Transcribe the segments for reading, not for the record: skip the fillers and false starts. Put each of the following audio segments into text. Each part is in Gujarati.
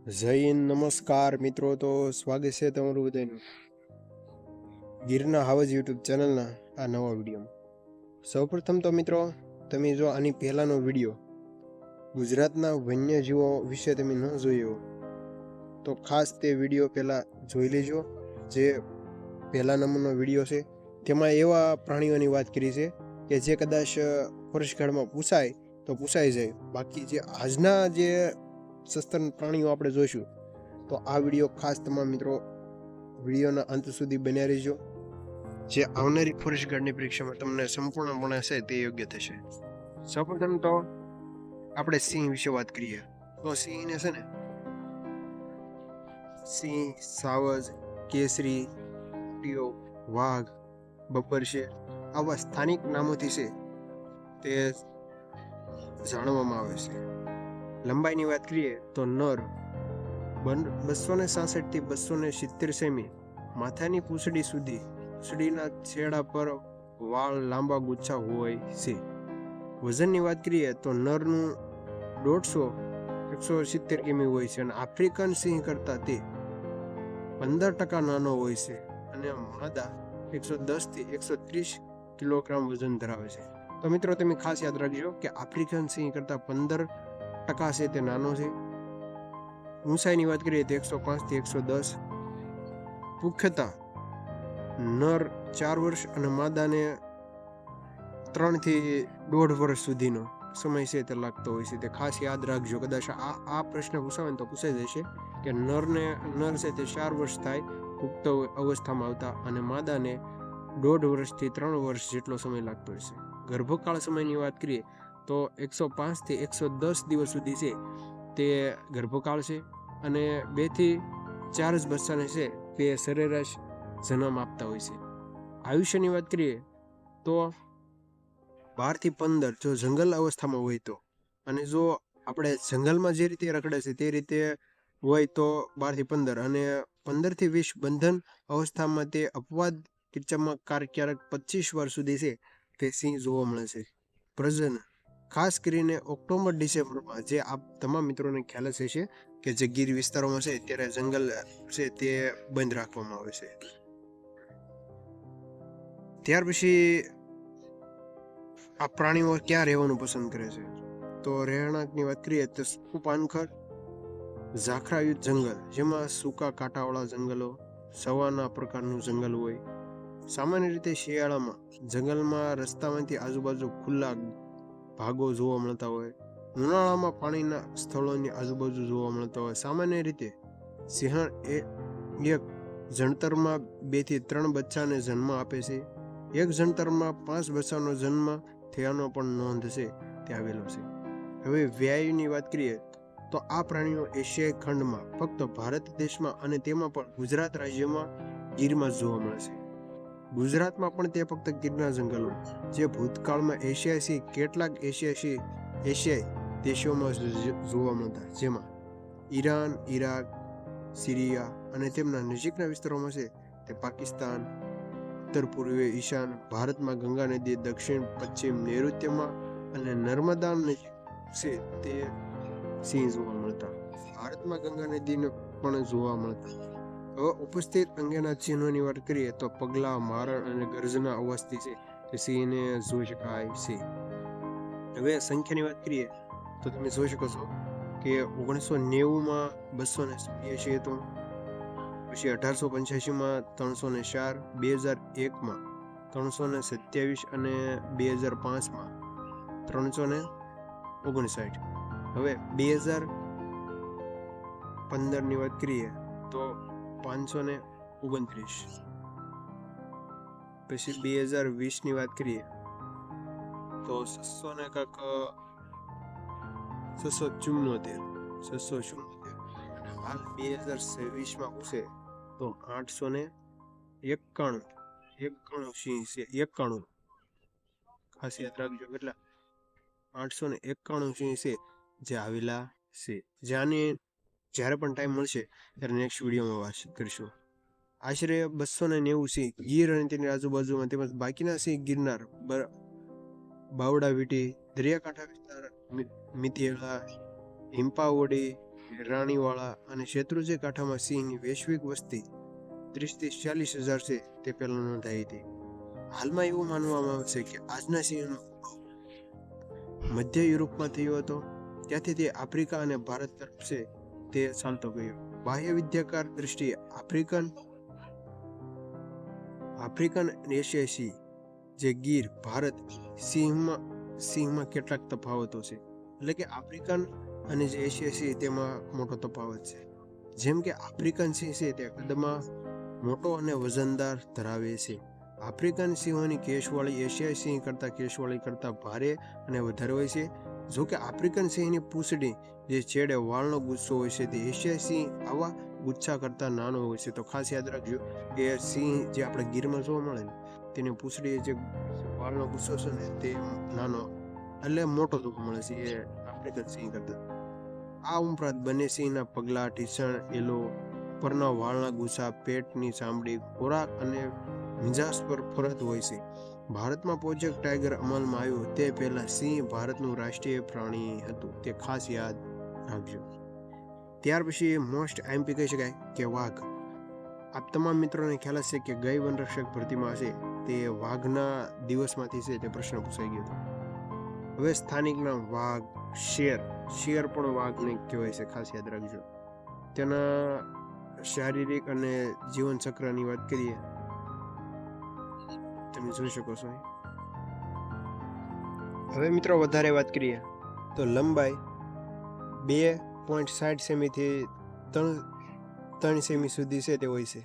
જય હિન્દ, નમસ્કાર મિત્રો. તો સ્વાગત છે તમારું બધાનું ગીરના હાવજ યુટ્યુબ ચેનલના આ નવા વિડીયોમાં. સૌપ્રથમ તો મિત્રો, તમે જો આની પહેલાનો વિડીયો ગુજરાતના વન્યજીવો વિશે તમે ન જોયો તો ખાસ તે વિડીયો પહેલા જોઈ લેજો. જે પહેલા નંબરનો વિડીયો છે તેમાં એવા પ્રાણીઓની વાત કરી છે કે જે કદાચ ફોરેસ્ટ ગાર્ડમાં પૂછાય તો પૂછાઈ જાય. બાકી જે આજના જે સસ્તન પ્રાણીઓ આપણે જોઈશું તો આ વિડીયો ખાસ તમામ મિત્રો વિડીયોના અંત સુધી બન્યા રહેજો. જે આવનારી ફોરેસ્ટ ગાર્ડની પરીક્ષામાં તમને સંપૂર્ણપણે છે તે યોગ્ય થશે. સૌપ્રથમ તો આપણે સિંહ વિશે વાત કરીએ તો સિંહને છે ને સિંહ, સાવજ, કેસરી, ટીઓ, વાઘ, બબ્બર છે આવા સ્થાનિક નામોથી છે તે જાણવામાં આવે છે. લંબાઈની વાત કરીએ તો નર 266 થી 270 સેમી, માથાની પૂંછડી સુધી, પૂંછડીના છેડા પર વાળ લાંબા ગુચ્છા હોય છે. વજનની વાત કરીએ તો નરનું 170 કિમી હોય છે અને આફ્રિકન સિંહ કરતા તે 15% નાનો હોય છે અને માદા 110 થી 130 કિલોગ્રામ વજન ધરાવે છે. તો મિત્રો તમે ખાસ યાદ રાખજો કે આફ્રિકન સિંહ કરતા 15% છે તે નાનો છે. ઊંચાઈની વાત કરીએ તો 105 થી 110. પુખ્તતા નર 4 વર્ષ અને માદાને 3 થી 1.5 વર્ષ સુધીનો સમય છે તે લાગતો હોય છે. તે ખાસ યાદ રાખજો. કદાચ આ પ્રશ્ન પૂછાવે ને તો પૂછાઈ જશે કે નર છે તે 4 વર્ષ થાય પુખ્ત અવસ્થામાં આવતા અને માદાને 1.5 વર્ષથી 3 વર્ષ જેટલો સમય લાગતો હોય છે. ગર્ભકાળ સમયની વાત કરીએ તો 105 થી 110 દિવસ સુધી છે તે ગર્ભકાળ છે અને 2 થી 4 જ બચ્ચાને છે તે સરેરાશ જન્મ આપતા હોય છે. આયુષ્યની વાત કરીએ તો 12 થી 15 જો જંગલ અવસ્થામાં હોય તો, અને જો આપણે જંગલમાં જે રીતે રખડે છે તે રીતે હોય તો 12 થી 15, અને 15 થી 20 બંધન અવસ્થામાં તે અપવાદ કિસ્સામાં ક્યારેક 25 વર્ષ સુધી છે તે સિંહ જોવા મળે છે. પ્રજનન ખાસ કરીને ઓક્ટોબર-ડિસેમ્બરમાં, જે આપ તમામ મિત્રોને ખ્યાલ જ હશે કે જે ગીર વિસ્તારોમાં છે ત્યારે જંગલ છે તે બંધ રાખવામાં આવે છે. ત્યાર પછી આ પ્રાણીઓ ક્યાં રહેવાનું પસંદ કરે છે તો રહેણાંકની વાત કરીએ તો પાનખર, ઝાખરાયુક્ત જંગલ જેમાં સૂકા કાંટાવાળા જંગલો, સવાના પ્રકારનું જંગલ હોય. સામાન્ય રીતે શિયાળામાં જંગલમાં રસ્તામાંથી આજુબાજુ ખુલ્લા ભાગો જોવા મળતા હોય. ઉનાળામાં પાણીના સ્થળોની આજુબાજુ જોવા મળતા હોય. સામાન્ય રીતે સિંહણ એક જણતરમાં 2 થી 3 બચ્ચાને જન્મ આપે છે. એક જણતરમાં 5 બચ્ચાનો જન્મ થયાનો પણ નોંધ છે તે આવેલો છે. હવે વ્યાયની વાત કરીએ તો આ પ્રાણીઓ એશિયાઈ ખંડમાં ફક્ત ભારત દેશમાં અને તેમાં પણ ગુજરાત રાજ્યમાં ગીરમાં જોવા મળે છે. ગુજરાતમાં પણ તે ફક્ત ગીરના જંગલો જે ભૂતકાળમાં કેટલાક એશિયાઈ દેશોમાં જોવા મળતા, જેમાં ઈરાન, ઈરાક, સિરિયા અને તેમના નજીકના વિસ્તારોમાં છે તે પાકિસ્તાન, ઉત્તર પૂર્વીય ઈશાન ભારતમાં ગંગા નદી દક્ષિણ પશ્ચિમ નૈઋત્યમાં અને નર્મદા નજીક છે તે સિંહ જોવા મળતા. ભારતમાં ગંગા નદીને પણ જોવા મળતા. હવે ઉપસ્થિત અંગેના ચિહ્નોની વાત કરીએ તો પગલા, મારણ અને ગર્જના અવાજથી છે તે સિંહને જોઈ શકાય છે. હવે સંખ્યાની વાત કરીએ તો તમે જોઈ શકો છો કે 1990માં 287 હતો, પછી 1885માં 304, 2001માં 327 અને 2005માં 359. હવે 2015ની વાત કરીએ તો 529. પછી 2020ની વાત કરીએ તો 674. અને હાલ 2026માં પૂછે તો 891 સિંહ છે. 91, ખાસ યાદ રાખજો કેટલા 891 સિંહ છે જે આવેલા છે. જ્યારે પણ ટાઈમ મળશે ત્યારે નેક્સ્ટ વિડીયોમાં વાત કરીશું. આશરે 290 સિંહ ગીર અને તેની આજુબાજુમાં, તેમજ બાકીના સિંહ ગિરનાર, બાવડા વીટી, દરિયાકાંઠા વિસ્તાર, મિતિયાળા, હિંપાવડી, રાણીવાળા અને શેત્રુંજી કાંઠામાં સિંહની વૈશ્વિક વસ્તી 30 થી 40,000 છે તે પહેલા નોંધાઈ હતી. હાલમાં એવું માનવામાં આવે છે કે આજના સિંહનો મધ્ય યુરોપમાં થયો હતો, ત્યાંથી તે આફ્રિકા અને ભારત તરફ છે તે ચાલતો ગયો. બાહ્ય વિદ્યાકાર દ્રષ્ટિએ આફ્રિકન એશિયાઈ સિંહ જે ગીર ભારત સિંહમાં કેટલાક તફાવતો છે. એટલે કે આફ્રિકન અને જે એશિયાઈ સિંહ તેમાં મોટો તફાવત છે. જેમ કે આફ્રિકન સિંહ છે તે કદમાં મોટો અને વજનદાર ધરાવે છે. આફ્રિકન સિંહોની કેશવાળી એશિયાઈ સિંહ કરતાં ભારે અને વધારે હોય છે. જો કે આફ્રિકન સિંહની પૂંછડી જે છેડે વાળનો ગુચ્છો હોય છે તે એશિયાઈ સિંહ આવા ગુચ્છા કરતાં નાનો હોય છે. તો ખાસ યાદ રાખજો કે સિંહ જે આપણે ગીરમાં જોવા મળે ને તેની પૂંછડી જે વાળનો ગુચ્છો છે ને તે નાનો એટલે મોટો જોવા મળે છે એ આફ્રિકન સિંહ કરતાં. આ ઉપરાંત બંને સિંહના પગલા, ઢીંચણ, એલો, પરના વાળના ગુચ્છા, પેટની ચામડી, ખોરાક અને મિજાજ પર ફરક હોય છે. ભારતમાં પ્રોજેક્ટ ટાઈગર અમલમાં આવ્યો તે પહેલા સિંહ ભારતનું રાષ્ટ્રીય પ્રાણી હતું, તે ખાસ યાદ રાખજો. ત્યાર પછી મોસ્ટ આઈએમપી કહી શકાય કે વાઘ. આપ તમામ મિત્રોને ખ્યાલ હશે કે ગઈ વનરક્ષક ભરતીમાં છે તે વાઘના દિવસમાંથી છે તે પ્રશ્ન પૂછાઈ ગયો હતો. હવે સ્થાનિકના વાઘ, શેર પણ વાઘને કહેવાય છે, ખાસ યાદ રાખજો. તેના શારીરિક અને જીવન ચક્રની વાત કરીએ તમે જોઈ શકો છો. હવે મિત્રો વધારે વાત કરીએ તો લંબાઈ 2.60 સેમી થી 3 સેમી સુધી છે તે હોય છે.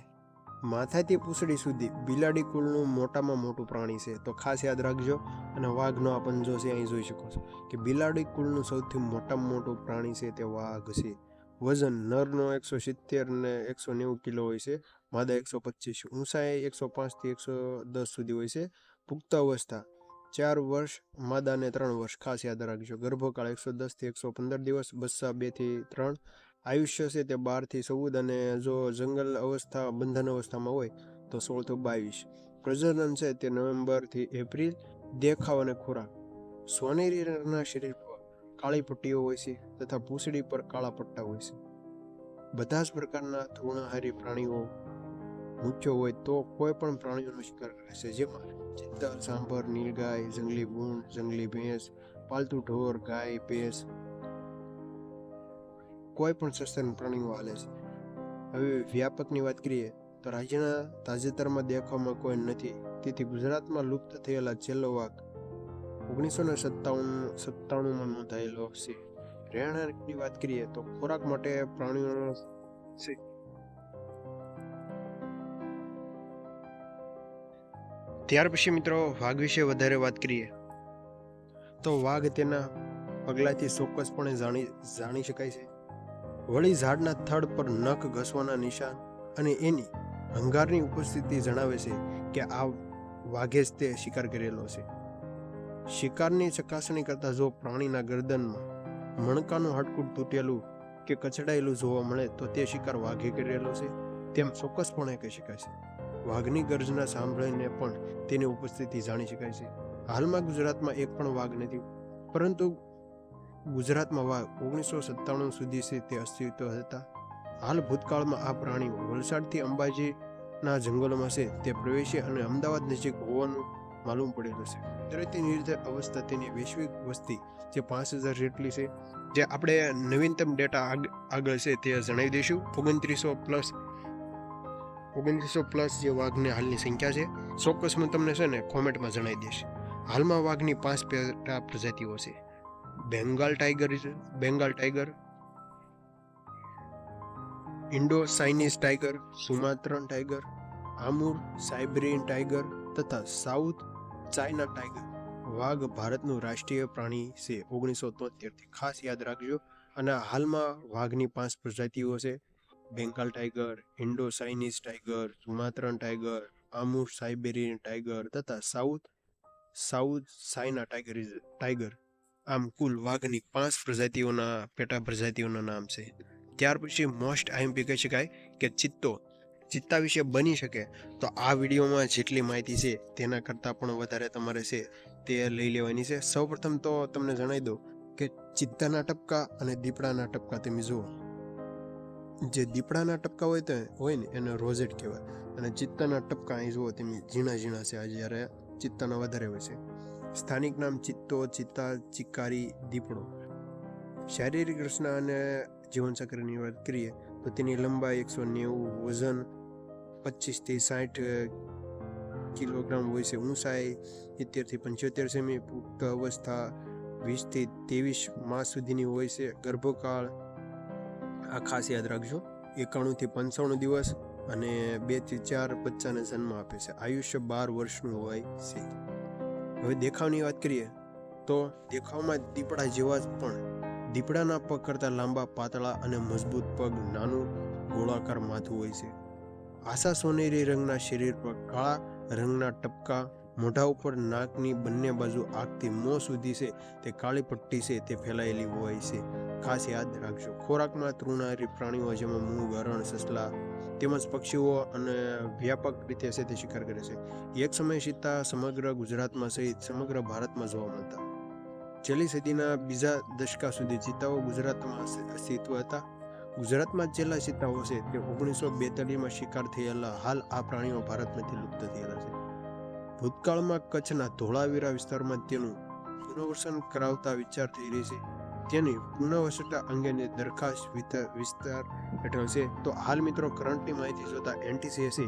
માથાથી પૂંછડી સુધી બિલાડી કુળનું મોટામાં મોટું પ્રાણી છે, તો ખાસ યાદ રાખજો. અને વાઘનો આ પંજો છે અહીં જોઈ શકો છો કે બિલાડી કુળનું સૌથી મોટામાં મોટું પ્રાણી છે તે વાઘ છે. વજન નરનો 170 ને 190 કિલો હોય છે, માદા 125. ઊંચાઈ 105 થી 110 સુધી હોય છે. પુખ્ત અવસ્થા 4 વર્ષ, માદા ને 3 વર્ષ, ખાસ યાદ રાખજો. ગર્ભકાળ 110 થી 115 દિવસ, બચ્ચા 2 થી 3. આયુષ્ય છે તે 12 થી 14 અને જો જંગલ અવસ્થા બંધન અવસ્થામાં હોય તો 16 થી 22. પ્રજનન છે તે નવેમ્બર થી એપ્રિલ. દેખાવ અને ખોરાક સોનેરી રંગના શરીર પર કાળી પટ્ટીઓ હોય છે તથા પૂંછડી પર કાળા પટ્ટા હોય છે. બધા જ પ્રકારના તૃણાહારી પ્રાણીઓ મુખ્ય હોય તો કોઈ પણ પ્રાણીઓનો શિકાર કરે છે, જેમાં ચિત્તલ, સાંભર, નીલગાય, જંગલી ભૂંડ, જંગલી ભેંસ, પાલતુ ઢોર, ગાય, ભેંસ, કોઈ પણ સસ્તન પ્રાણીઓ હાલે છે. હવે વ્યાપકની વાત કરીએ તો રાજ્યના તાજેતરમાં દેખાવમાં કોઈ નથી, તેથી ગુજરાતમાં લુપ્ત થયેલા છેલ્લો વાઘ 1997માં નોંધાયેલો છે. રહેણાંકની વાત કરીએ તો ખોરાક માટે પ્રાણીઓ છે. ત્યાર પછી મિત્રો વાઘ વિશે વધારે વાત કરીએ તો વાઘ તેના પગલાથી ચોક્કસપણે જાણી શકાય છે. વળી ઝાડના થડ પર નખ ઘસવાના નિશાન અને એની હંગારની ઉપસ્થિતિ જણાવે છે કે આ વાઘે જ તે શિકાર કરેલો છે. શિકારની ચકાસણી કરતા જો પ્રાણીના ગરદનમાં મણકાનું હાડકું તૂટેલું કે કચડાયેલું જોવા મળે તો તે શિકાર વાઘે કરેલો છે તેમ ચોક્કસપણે કહી શકાય છે. વાઘની ગર્જના સાંભળીને પણ તેની ઉપસ્થિતિ જાણી શકાય છે. હાલમાં ગુજરાતમાં એક પણ વાઘ નથી, પરંતુ ગુજરાતમાં વાઘ 1997 સુધી છે તે અસ્તિત્વ હતા. હાલ ભૂતકાળમાં આ પ્રાણીઓ વલસાડથી અંબાજીના જંગલોમાં છે તે પ્રવેશી અને અમદાવાદ નજીક હોવાનું માલુમ પડેલું છે. કુદરતી નિર્ધાર અવસ્થા તેની વૈશ્વિક વસ્તી જે 5000 જેટલી છે, જે આપણે નવીનતમ ડેટા આગળ છે તે જણાવી દઈશું. 2900 પ્લસ જે વાઘની હાલની સંખ્યા છે. ચોક્કસ હું તમને છે ને કોમેન્ટમાં જણાવી દઈશ. હાલમાં વાઘની 5 પેટા પ્રજાતિઓ છે. Bengal tiger, Indo Chinese tiger, Sumatran tiger, Amur, Siberian tiger તથા સાઉથ ચાઇના ટાઈગર. વાઘ ભારતનું રાષ્ટ્રીય પ્રાણી છે 1973થી, ખાસ યાદ રાખજો. અને હાલમાં વાઘની 5 પ્રજાતિઓ છે. Bengal tiger, Indo Chinese tiger, Sumatran tiger, Amur Siberian tiger તથા સાઉથ ચાઇના ટાઈગર. આમ કુલ વાઘની 5 પ્રજાતિઓના પેટા પ્રજાતિઓના નામ છે. ત્યાર પછી મોસ્ટ આઈએમપી કહી શકાય કે ચિત્તા વિશે બની શકે તો આ વિડીયોમાં જેટલી માહિતી છે તેના કરતાં પણ વધારે તમારે છે તે લઈ લેવાની છે. સૌપ્રથમ તો તમને જણાવી દઉં કે ચિત્તાના ટપકા અને દીપડાના ટપકા તમે જુઓ જે દીપડાના ટપકા હોય ને એને રોઝેટ કહેવાય, અને ચિત્તાના ટપકા અહીં જુઓ તમે ઝીણા ઝીણા છે, આ જ્યારે ચિત્તાના વધારે હોય છે. સ્થાનિક નામ ચિત્તો, ચિત્તા, ચિકારી, દીપડો. શારીરિક રચના અને જીવનચક્રની વાત કરીએ તો તેની લંબાઈ 190, વજન 25 થી 60 કિલોગ્રામ હોય છે, ઊંચાઈ 70 થી 75 સેમી, પુખ્ત અવસ્થા 20 થી 23 માસ સુધીની હોય છે, ગર્ભકાળ આ ખાસ યાદ રાખજો 91 થી 95 દિવસ અને 2 થી 4 બચ્ચાને જન્મ આપે છે. આયુષ્ય 12 વર્ષનું હોય છે. હવે દેખાવની વાત કરીએ તો દેખાવમાં દીપડા જેવા જ, પણ દીપડાના પગ કરતાં લાંબા, પાતળા અને મજબૂત પગ, નાનું ગોળાકાર માથું હોય છે. આછા સોનેરી રંગના શરીર પર કાળા રંગના ટપકા, મોઢા ઉપર નાકની બંને બાજુ આંખથી મોં સુધી છે તે કાળી પટ્ટી છે તે ફેલાયેલી હોય છે. ખાસ યાદ રાખજો. ખોરાકમાં તૃણાહારી પ્રાણીઓ જેમાં મૂંગ, હરણ, સસલા તેમજ પક્ષીઓ અને વ્યાપક રીતે છે તે શિકાર કરે છે. એક સમય ચિત્તા સમગ્ર ગુજરાતમાં સહિત સમગ્ર ભારતમાં જોવા મળતા. છેલ્લી સદીના બીજા દશકા સુધી ચિત્તાઓ ગુજરાતમાં અસ્તિત્વ હતા. ગુજરાતમાં છેલ્લા ચિત્તાઓ છે તે 1942માં શિકાર થયેલા. હાલ આ પ્રાણીઓ ભારતમાંથી લુપ્ત થયેલા છે. ભૂતકાળમાં કચ્છના ધોળાવીરા વિસ્તારમાં તેનું પુનર્વસન કરાવતા વિચાર થઈ રહી છે. તેની પુનઃવસતા અંગેની દરખાસ્ત વિસ્તાર હેઠળ છે. તો હાલ મિત્રો કરંટની માહિતી જોતા NTCA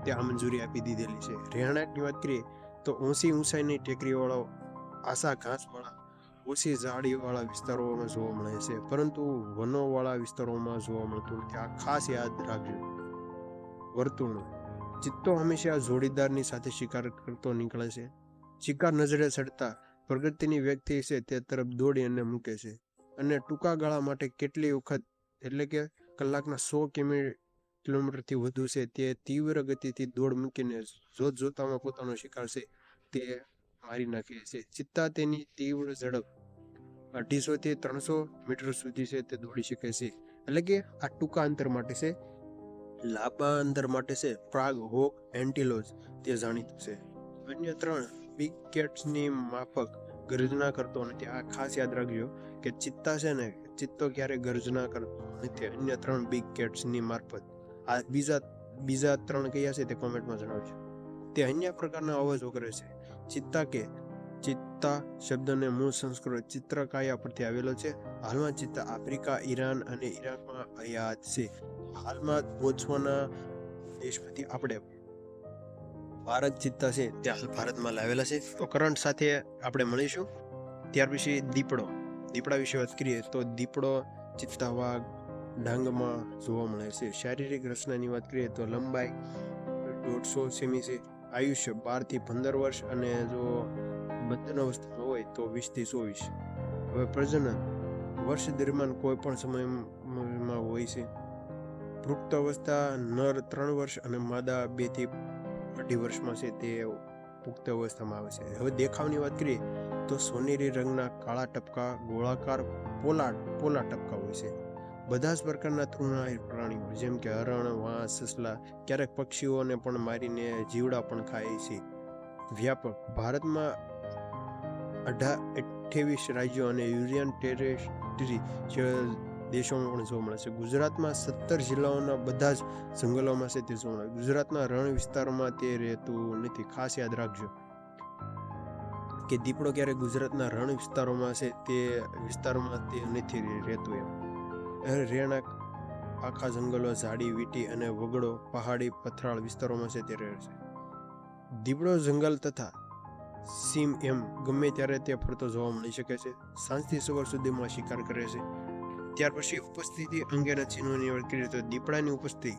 તે આ મંજૂરી આપી દીધેલી છે. રહેણાંકની વાત કરીએ તો ઊંચાઈની ટેકરીવાળા, આછા ઘાસવાળા, ઓછી ઝાડીવાળા વિસ્તારોમાં જોવા મળે છે, પરંતુ વનોવાળા વિસ્તારોમાં જોવા મળતું નથી. આ ખાસ યાદ રાખજો. વર્તુળો. ચિત્તો હંમેશા જોડીદારની સાથે શિકાર કરતો નીકળે છે. શિકાર નજરે ચડતા પ્રગતિની વ્યક્તિ છે તે તરફ દોડી અને મૂકે છે, અને ટૂંકા ગાળા માટે કેટલી વખત એટલે કે કલાકના 100 કિલોમીટરથી વધુ છે તે તીવ્ર ગતિથી દોડ મૂકીને જોતજોતામાં પોતાનો શિકાર છે તે મારી નાખે છે. ચિત્તા તેની તીવ્ર ઝડપ 250 થી 300 મીટર સુધી છે તે દોડી શકે છે. એટલે કે આ ટૂંકા અંતર માટે છે. લાંબા અંતર માટે છે પ્રાગ, હોક, એન્ટિલોજ તે જાણીતું છે. અન્ય 3 બિગ કેટ્સની માફક ગર્જના કરતો નથી. આ ખાસ યાદ રાખજો કે ચિત્તા છે ને, ચિત્તો ક્યારે ગર્જના કરતો નથી અન્ય 3 બિગ કેટ્સની મારફત. આ બીજા 3 કયા છે તે કોમેન્ટમાં જણાવજો. તે અન્ય પ્રકારના અવાજો કરે છે. ચિત્તા શબ્દને મૂળ સંસ્કૃત ચિત્રકાયા પરથી આવેલો છે. હાલમાં ચિત્તા આફ્રિકા, ઈરાન અને ઈરાકમાં હયાત છે. હાલમાં બોત્સવાના દેશમાંથી આપણે ભારત ચિત્તા છે તે હાલ ભારતમાં લાવેલા છે. તો કરંટ સાથે આપણે મળીશું. ત્યાર પછી દીપડા વિશે વાત કરીએ તો દીપડો ચિત્તા, વાઘ, ડાંગમાં જોવા મળે છે. શારીરિક રચનાની વાત કરીએ તો લંબાઈ 150 સેમી છે. આયુષ્ય 12 થી 15 વર્ષ, અને જો બંધન અવસ્થામાં હોય તો 20 થી 24. હવે પ્રજનન વર્ષ દરમિયાન કોઈ પણ સમયમાં હોય છે. પુખ્ત અવસ્થા નર 3 વર્ષ અને માદા 2 થી 2.5 વર્ષમાં છે તે પુખ્ત અવસ્થામાં આવે છે. હવે દેખાવની વાત કરીએ તો સોનેરી રંગના કાળા ટપકા, ગોળાકાર પોલા ટપકા હોય છે. બધા જ પ્રકારના તૃણાહારી પ્રાણીઓ જેમ કે હરણ, વાંસ, સસલા, ક્યારેક પક્ષીઓને પણ મારીને જીવડા પણ ખાય છે. વ્યાપક ભારતમાં 28 રાજ્યો અને યુનિયન ટેરેટરી દેશોમાં પણ જોવા મળે છે. ગુજરાતમાં 17 જિલ્લાઓના બધા જ જંગલોમાં છે તે જોવા મળે. ગુજરાતના રણ વિસ્તારોમાં તે રહેતું નથી. ખાસ યાદ રાખજો કે દીપડો ક્યારે ગુજરાતના રણ વિસ્તારોમાં છે તે વિસ્તારોમાં તે નથી રહેતું. રહેણાંક આખા જંગલો, ઝાડી, વીટી અને વગડો પહાડી પથરાળ વિસ્તારોમાં છે તે રહે છે. દીપડો જંગલ તથા સીમ એમ ગમે ત્યારે તે ફરતો જોવા મળી શકે છે. સાંજથી સવાર સુધીમાં શિકાર કરે છે. ત્યાર પછી ઉપસ્થિતિ અંગેના ચિહ્નોની વાત કરીએ તો દીપડાની ઉપસ્થિતિ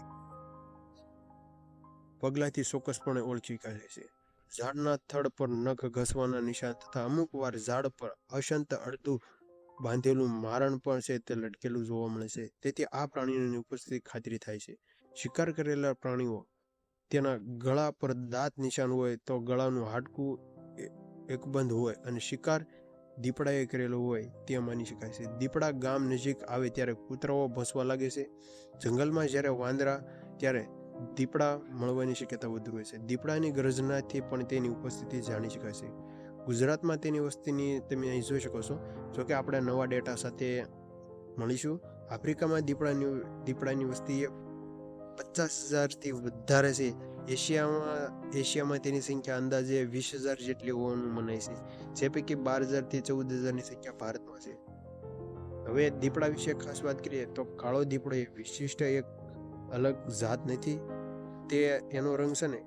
પગલાથી ચોક્કસપણે ઓળખી શકાય છે. ઝાડના થડ પર નખ ઘસવાના નિશાન તથા અમુક વાર ઝાડ પર અશંત અડધું બાંધેલું મારણ પણ છે તે લટકેલું જોવા મળે છે. તેથી આ પ્રાણીઓની ઉપસ્થિતિ ખાતરી થાય છે. શિકાર કરેલા પ્રાણીઓ તેના ગળા પર દાંત નિશાન હોય તો ગળાનું હાડકું એકબંધ હોય અને શિકાર દીપડાએ કરેલો હોય તે માની શકાય છે. દીપડા ગામ નજીક આવે ત્યારે કૂતરાઓ ભસવા લાગે છે. જંગલમાં જ્યારે વાંદરા ત્યારે દીપડા મળવાની શક્યતા વધુ હોય છે. દીપડાની ગર્જનાથી પણ તેની ઉપસ્થિતિ જાણી શકાય છે. ગુજરાતમાં તેની વસ્તીની તમે અહીં જોઈ શકો છો. જોકે આપણે નવા ડેટા સાથે મળીશું. આફ્રિકામાં દીપડાની વસ્તી 50,000થી વધારે છે. એશિયામાં તેની સંખ્યા અંદાજે 20,000 જેટલી હોવાનું મનાય છે, જે પૈકી 12,000થી 14,000ની સંખ્યા ભારતમાં છે. હવે દીપડા વિશે ખાસ વાત કરીએ તો કાળો દીપડો એ વિશિષ્ટ એક અલગ જાત નથી. એનો રંગ છે ને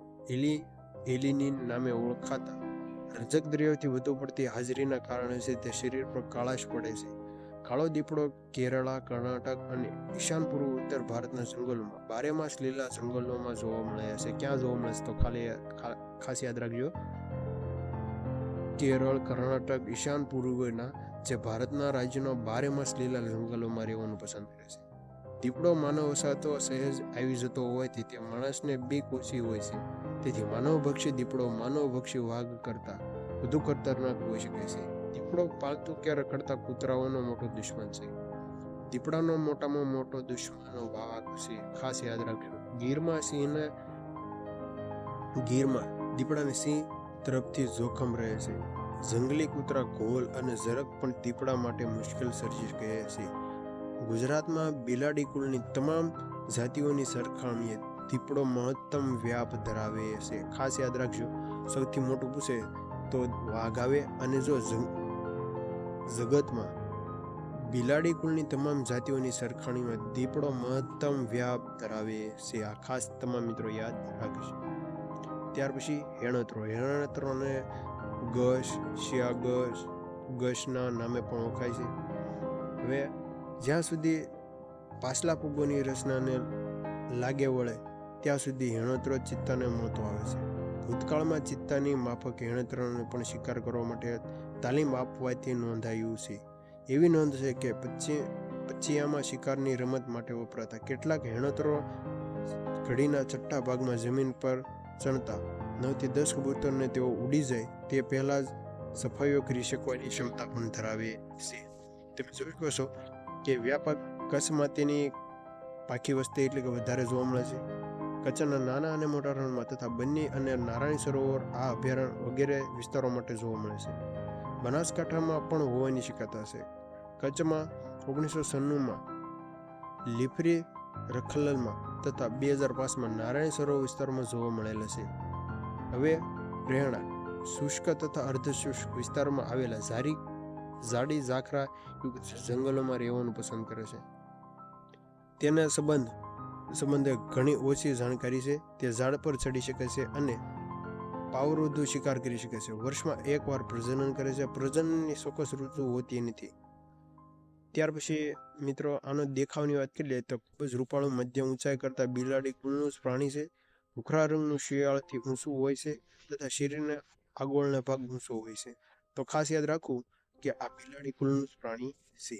એલિનીન નામે ઓળખાતા રજક દ્રવ્યોથી વધુ પડતી હાજરીના કારણે છે તે શરીર પર કાળાશ પડે છે. કાળો દીપડો કેરળા, કર્ણાટક અને ઈશાન પૂર્વ ઉત્તર ભારતના જંગલોમાં, બારેમાસ લીલા જંગલોમાં જોવા મળે છે. ક્યાં જોવા મળે છે તો ખાસ યાદ રાખજો, કેરળ, કર્ણાટક, ઈશાન પૂર્વના જે ભારતના રાજ્યોના બારેમાસ લીલા જંગલોમાં રહેવાનું પસંદ કરે છે. દીપડો માનવ વસાહતો સહેજ આવી જતો હોવાથી તે માણસને બીક ઓછી હોય છે. તેથી માનવભક્ષી દીપડો માનવભક્ષી વાઘ કરતા વધુ ખતરનાક હોઈ શકે છે. દીપડો પાલતુ કે રખડતા કૂતરાઓનો મોટો દુશ્મન છે. દીપડાનો મોટામાં મોટો દુશ્મન વાઘ છે. ખાસ યાદ રાખજો. ગીરમાં દીપડાને સિંહ તરફથી જોખમ રહે છે. જંગલી કૂતરા ઘોલ અને ઝરખ પણ દીપડા માટે મુશ્કેલ સર્જી શકે છે. ગુજરાતમાં બિલાડી કુળની તમામ જાતિઓની સરખામણીએ દીપડો મહત્તમ વ્યાપ ધરાવે છે. ખાસ યાદ રાખજો, સૌથી મોટું પૂછે તો વાઘ આવે. અને જો જગતમાં બિલાડી કુળની તમામ જાતિઓની સરખામણીમાં દીપડો મહત્તમ વ્યાપ ધરાવે છે. આ ખાસ તમામ મિત્રો યાદ રાખજો. ત્યાર પછી હેણોત્રોને ગશ, શિયાગશ, ગશના નામે પણ ઓળખાય છે. હવે જ્યાં સુધી પાછલા ફૂગોની રચનાને લાગે વળે ત્યાં સુધી હેણોત્રો ચિત્તાને મળતો આવે છે. ભૂતકાળમાં ચિત્તાની માફક હેણોત્રોને પણ શિકાર કરવા માટે તાલીમ આપવાથી નોંધાયું છે. એવી નોંધ છે કે પચીયામાં શિકારની રમત માટે વપરાતા કેટલાક હેણોત્રો ઘડીના છઠ્ઠા ભાગમાં જમીન પર ચણતા 9થી 10 કબૂતરને તેઓ ઉડી જાય તે પહેલા જ સફાઈઓ કરી શકવાની ક્ષમતા પણ ધરાવે છે. તમે જોઈ શકો છો કે વ્યાપક કચ્છમાં તેની પાખી વસ્તી એટલે કે વધારે જોવા મળે છે. કચ્છના નાના અને મોટા રણમાં તથા બન્ની અને નારાયણ સરોવર, આ અભયારણ્ય વગેરે વિસ્તારો માટે જોવા મળે છે. બનાસકાંઠામાં પણ હોવાની શક્યતા છે. કચ્છમાં 1996માં લીફરી રખલલમાં તથા 2005માં નારાયણ સરોવર વિસ્તારમાં જોવા મળેલા છે. હવે રહેણાંક શુષ્ક તથા અર્ધશુષ્ક વિસ્તારમાં આવેલા જાડી ઝાખરા જંગલોમાં રહેવાનું પસંદ કરે છે. તેના સંબંધે ઘણી ઓછી જાણકારી છે. તે ઝાડ પર ચડી શકે છે અને પાવરોધુ શિકાર કરી શકે છે. વર્ષમાં એકવાર પ્રજનન કરે છે. પ્રજનનની ચોક્કસ ઋતુ હોતી નથી. ત્યાર પછી મિત્રો આનો દેખાવની વાત કરીએ તો ખૂબ જ રૂપાળું, મધ્યમ ઊંચાઈ કરતા બિલાડી કુળનું જ પ્રાણી છે. ભૂખરા રંગનું શિયાળથી ઊંચું હોય છે તથા શરીરના આગળનો ભાગ ઊંચો હોય છે. તો ખાસ યાદ રાખવું કે આ બિલાડી કુળનું જ પ્રાણી છે.